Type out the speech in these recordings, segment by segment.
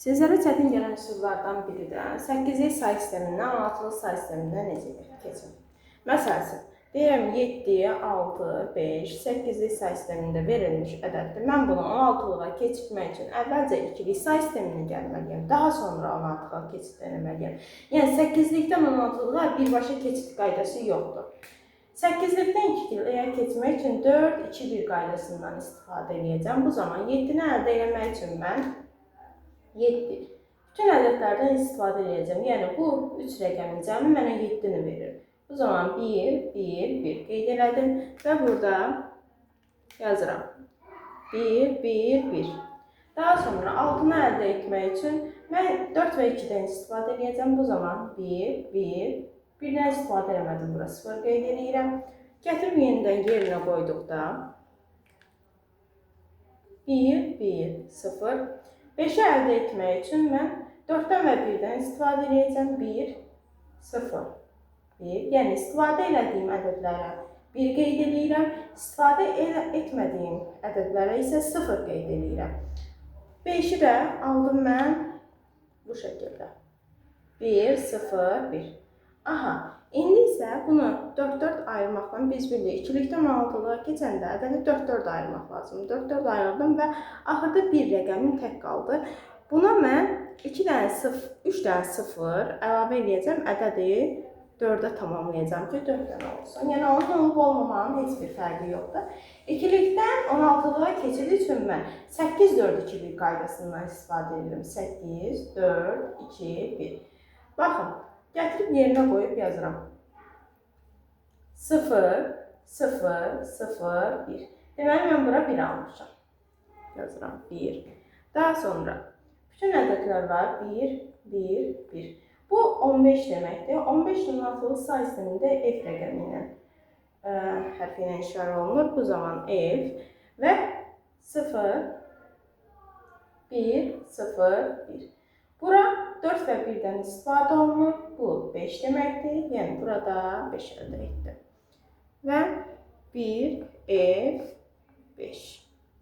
Sizlərə çətin gələn üsullardan biri də 8-li say sistemindən 16-lı say sistemindən necə keçin. Məsəl üçün, deyirəm 7, 6, 5, 8-li say sistemində verilmiş ədəddir. Mən bunu 16-lığa keçirmək üçün əvvəlcə 2-li say sisteminə gəlməliyəm, daha sonra 16-lığa keçid etməliyəm. Yəni 8-likdən 16-lığa birbaşa keçid qaydası yoxdur. 8-likdən 2-liyə keçmək üçün 4, 2, 1 qaydasından istifadə edəcəm. Bu zaman 7-ni əldə etmək üçün mən 7. Bütün ədədlərdən istifadə edəcəm. Yəni bu 3 rəqəmin cəmi mənə 7-ni verir. Bu zaman 1, 1, 1 qeyd elədim və burada yazıram. 1, 1, 1. Daha sonra 6-nı əldə etmək üçün mən 4 və 2-dən istifadə edəcəm. Bu zaman 1, 1, 1-dən istifadə eləmədim. Bura 0 qeyd edirəm. Gətirib yenidən yerinə qoyduqda 1, 1, 0. 5-i əldə etmək üçün mən 4-dən və 1-dən istifadə edəcəm. 1, 0, 1. Yəni, istifadə elədiyim ədədlərə 1 qeyd edirəm. İstifadə etmədiyim ədədlərə isə 0 qeyd edirəm. 5-i də aldım mən bu şəkildə. 1, 0, 1. Aha, indi isə bunu 4-4 ayırmaqla biz bilirik. 2-likdən 16-lığa keçəndə ədədi 4-4 ayırmaq lazımdır. 4-4 ayırdım və axırda 1 rəqəmim tək qaldı. Buna mən 2 dənə 0, 3 dənə 0 əlavə edəcəm. Ədədi 4-ə tamamlayacağım ki, 4 dənə olsun. Yəni, onun olub-olmamağının heç bir fərqi yoxdur. 2-likdən 16-lığa keçid üçün mən 8, 4, 2, 1 qaydasından istifadə edirəm. 8, 4, 2, 1. Baxın. Gətirib yerinə qoyub yazıram. 0, 0, 0, 1. Deməli, mən bura 1 almışam. Yazıram 1. Daha sonra bütün ədədlər var. 1, 1, 1. Bu 15 deməkdir. 15 16-lı say sistemində F rəqəmi ilə hərfi ilə işarə olunur. Bu zaman F və 0, 1, 0, 1. Bura 4 və 1-dən istifadə olunur. Bu 5 deməkdir. Yəni, burada 5 əldə etdim. Və 1, F, 5.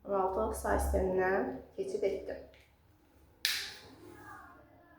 16-lıq say sistemindən keçid etdim.